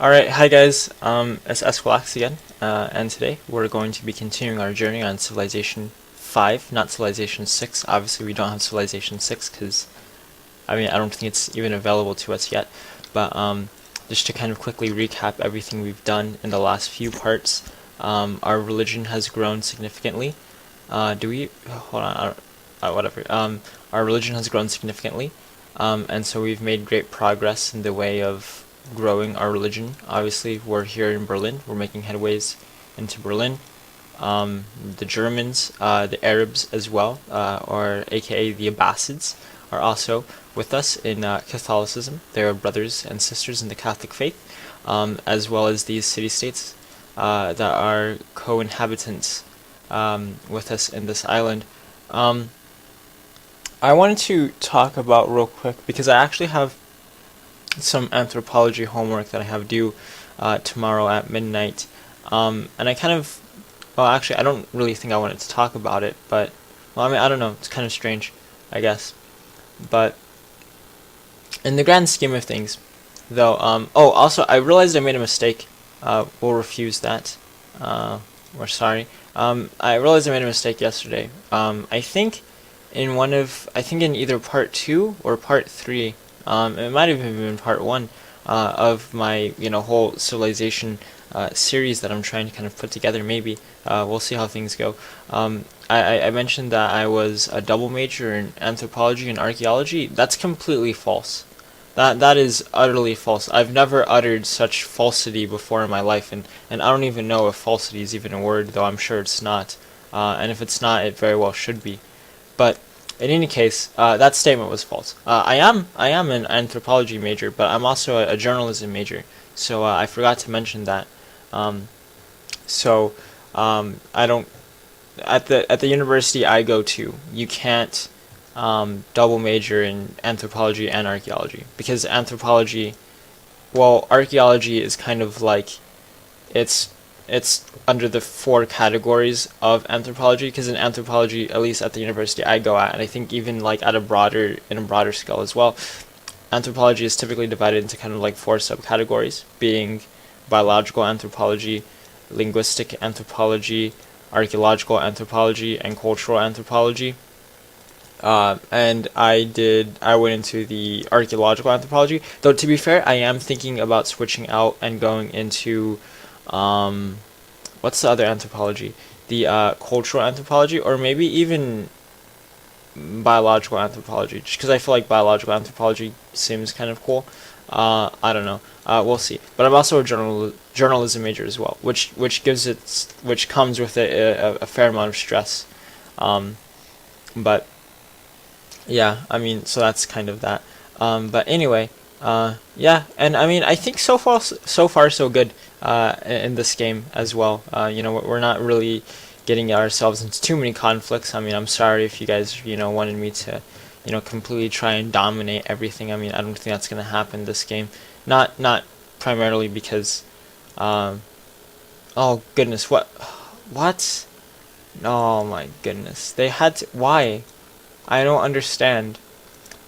Alright, hi guys, it's Esquilax again, and today we're going to be continuing our journey on Civilization 5, not Civilization 6. Obviously we don't have Civilization 6 because, I don't think it's even available to us yet, but just to kind of quickly recap everything we've done in the last few parts, our religion has grown significantly. Hold on, whatever. Our religion has grown significantly, and so we've made great progress in the way of growing our religion. Obviously, we're here in Berlin. We're making headways into Berlin. The Germans, the Arabs as well, or aka the Abbasids, are also with us in Catholicism. They are brothers and sisters in the Catholic faith, as well as these city-states that are co-inhabitants with us in this island. Um, I wanted to talk about real quick because I actually have some anthropology homework that I have due tomorrow at midnight. And I kind of, well, actually, I don't really think I wanted to talk about it, but, well, I don't know. It's kind of strange, I guess. But in the grand scheme of things, though, oh, also, I realized I made a mistake. We'll refuse that. We're sorry. I realized I made a mistake yesterday. I think in either part 2 or part 3, it might have even been part 1 of my, whole civilization series that I'm trying to kind of put together. Maybe we'll see how things go. I mentioned that I was a double major in anthropology and archaeology. That's completely false. That is utterly false. I've never uttered such falsity before in my life, and I don't even know if falsity is even a word, though I'm sure it's not. And if it's not, it very well should be. But in any case, that statement was false. I am an anthropology major, but I'm also a journalism major. So I forgot to mention that. I don't at the university I go to. You can't double major in anthropology and archaeology because archaeology is kind of like it's it's under the 4 categories of anthropology, because in anthropology, at least at the university I go at, and I think even like in a broader scale as well, anthropology is typically divided into kind of like 4 subcategories, being biological anthropology, linguistic anthropology, archaeological anthropology, and cultural anthropology. And I went into the archaeological anthropology. Though to be fair, I am thinking about switching out and going into, what's the other anthropology? The cultural anthropology, or maybe even biological anthropology, just because I feel like biological anthropology seems kind of cool. I don't know. We'll see. But I'm also a journalism major as well, which comes with a fair amount of stress. But yeah, so that's kind of that. But anyway, yeah, and I think so far so good in this game as well. We're not really getting ourselves into too many conflicts. I'm sorry if you guys wanted me to completely try and dominate everything. I don't think that's gonna happen this game. Not primarily because oh goodness, what? Oh my goodness, they had to. Why? I don't understand.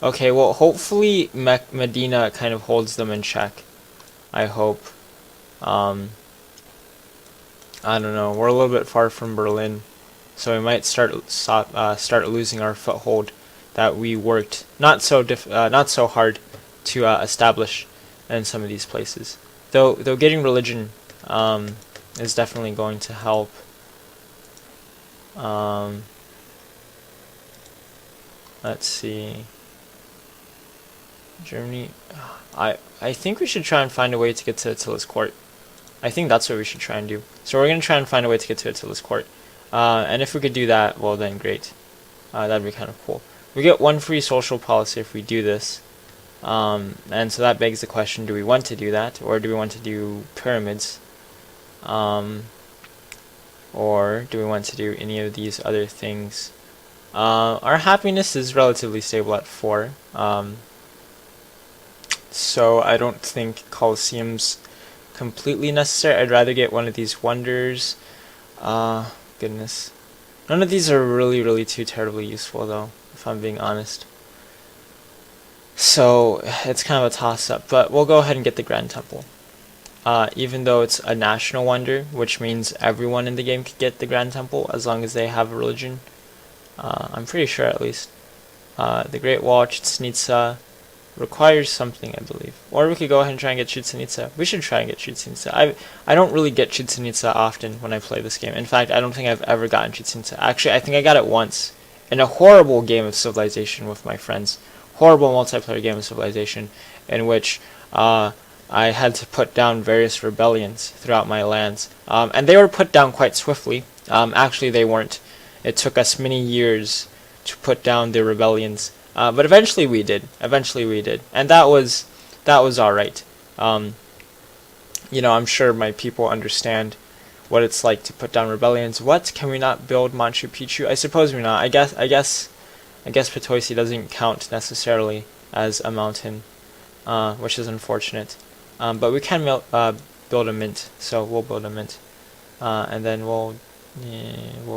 Okay, well, hopefully Medina kind of holds them in check. I hope. Um, I don't know. We're a little bit far from Berlin, so we might start losing our foothold that we worked not so hard to establish in some of these places. Though getting religion is definitely going to help. Um, let's see. Germany. I think we should try and find a way to get to Attila's court. I think that's what we should try and do. So we're gonna try and find a way to get to Attila's court. And if we could do that, well then great. That'd be kind of cool. We get 1 free social policy if we do this. And so that begs the question: do we want to do that, or do we want to do pyramids? Or do we want to do any of these other things? Our happiness is relatively stable at 4. So I don't think Colosseum's completely necessary. I'd rather get one of these wonders. Goodness. None of these are really too terribly useful though, if I'm being honest. So it's kind of a toss-up, but we'll go ahead and get the Grand Temple. even though it's a national wonder, which means everyone in the game could get the Grand Temple as long as they have a religion. I'm pretty sure, at least. The Great Wall, Chichen Itza, requires something, I believe. Or we could go ahead and try and get Chichen Itza. We should try and get Chichen Itza. I don't really get Chichen Itza often when I play this game. In fact, I don't think I've ever gotten Chichen Itza. Actually, I think I got it once in a horrible game of Civilization with my friends. Horrible multiplayer game of Civilization in which I had to put down various rebellions throughout my lands. And they were put down quite swiftly. Actually, they weren't. It took us many years to put down the rebellions. But eventually we did. And that was alright. I'm sure my people understand what it's like to put down rebellions. What? Can we not build Machu Picchu? I suppose we're not. I guess Potosi doesn't count necessarily as a mountain, which is unfortunate. But we can build a mint, so we'll build a mint, and then we'll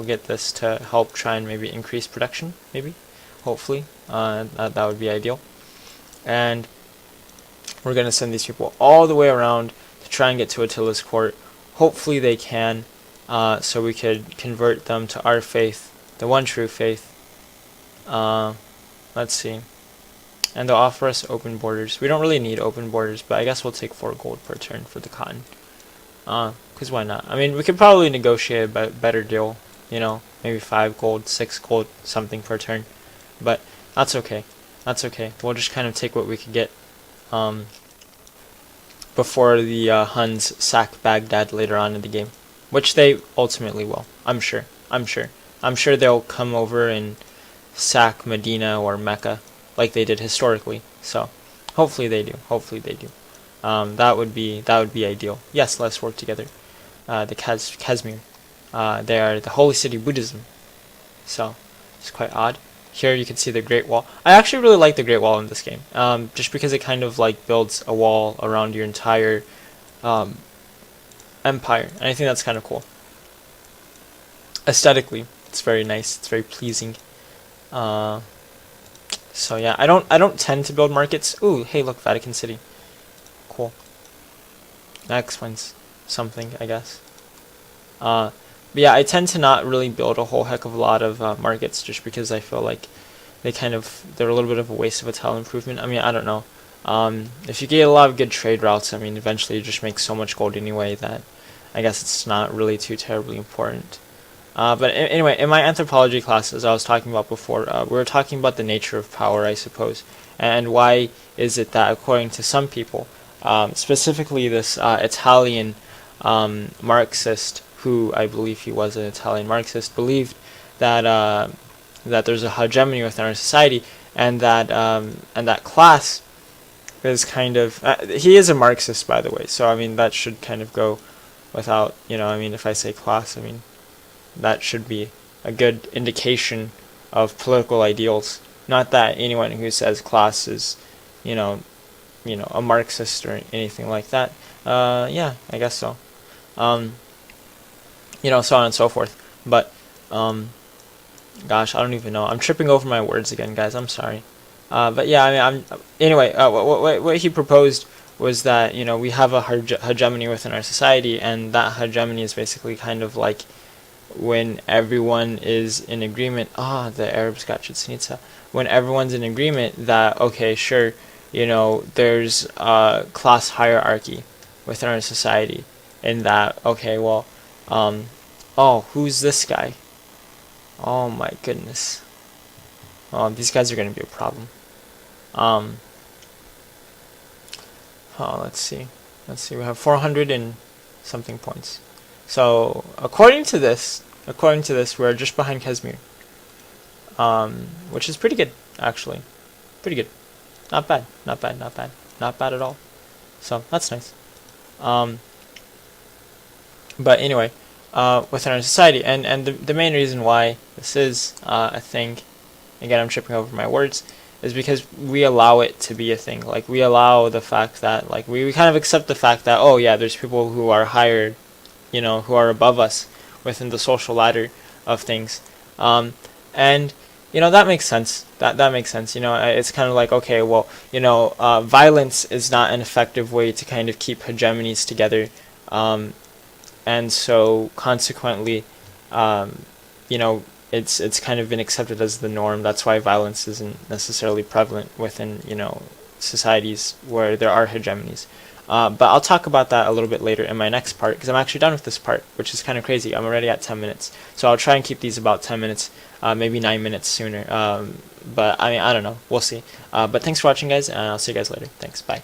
get this to help try and maybe increase production, maybe, hopefully. That would be ideal. And we're gonna send these people all the way around to try and get to Attila's court. Hopefully they can, so we could convert them to our faith, the one true faith. Let's see. And they'll offer us open borders. We don't really need open borders, but I guess we'll take 4 gold per turn for the cotton. Because why not? I mean, we could probably negotiate a better deal, maybe 5 gold, 6 gold, something per turn. But that's okay. We'll just kind of take what we could get before the Huns sack Baghdad later on in the game. Which they ultimately will, I'm sure. I'm sure they'll come over and sack Medina or Mecca like they did historically. So hopefully they do. That would be ideal. Yes, let's work together. The Kashmir. They are the holy city of Buddhism. So it's quite odd. Here you can see the Great Wall. I actually really like the Great Wall in this game, just because it kind of like builds a wall around your entire empire, and I think that's kind of cool. Aesthetically, it's very nice. It's very pleasing. So yeah, I don't tend to build markets. Ooh, hey, look, Vatican City. Cool. That explains something, I guess. But yeah, I tend to not really build a whole heck of a lot of markets, just because I feel like they're a little bit of a waste of a tile improvement. I mean, I don't know. If you get a lot of good trade routes, I mean, eventually you just make so much gold anyway that I guess it's not really too terribly important. But anyway, in my anthropology class, as I was talking about before, we were talking about the nature of power, I suppose, and why is it that, according to some people, specifically this Italian Marxist, who I believe he was an Italian Marxist, believed that that there's a hegemony within our society, and that class is kind of he is a Marxist, by the way, so I mean that should kind of go without, I mean, if I say class, I mean that should be a good indication of political ideals. Not that anyone who says class is, a Marxist or anything like that. Yeah, I guess so. So on and so forth. But, gosh, I don't even know. I'm tripping over my words again, guys. I'm sorry. But yeah, I mean, anyway, what he proposed was that, we have a hegemony within our society, and that hegemony is basically kind of like when everyone is in agreement. The Arabs got Chichen Itza. When everyone's in agreement that, okay, sure, there's a class hierarchy within our society, and that, okay, well, who's this guy? Oh my goodness. These guys are going to be a problem. Let's see. We have 400 and something points. So, according to this, we're just behind Kashmir. Which is pretty good, actually. Pretty good. Not bad at all. So, that's nice. But anyway, within our society, and the main reason why this is a thing, again, I'm tripping over my words, is because we allow it to be a thing. Like, we allow the fact that, like, we kind of accept the fact that, oh yeah, there's people who are higher, who are above us within the social ladder of things. And That makes sense. That makes sense. It's kind of like, okay, well, violence is not an effective way to kind of keep hegemonies together, um, and so consequently, um, you know, it's kind of been accepted as the norm. That's why violence isn't necessarily prevalent within societies where there are hegemonies. But I'll talk about that a little bit later in my next part because I'm actually done with this part, which is kind of crazy. I'm already at 10 minutes, so I'll try and keep these about 10 minutes, maybe 9 minutes sooner. But I mean, I don't know. We'll see. But thanks for watching, guys, and I'll see you guys later. Thanks. Bye.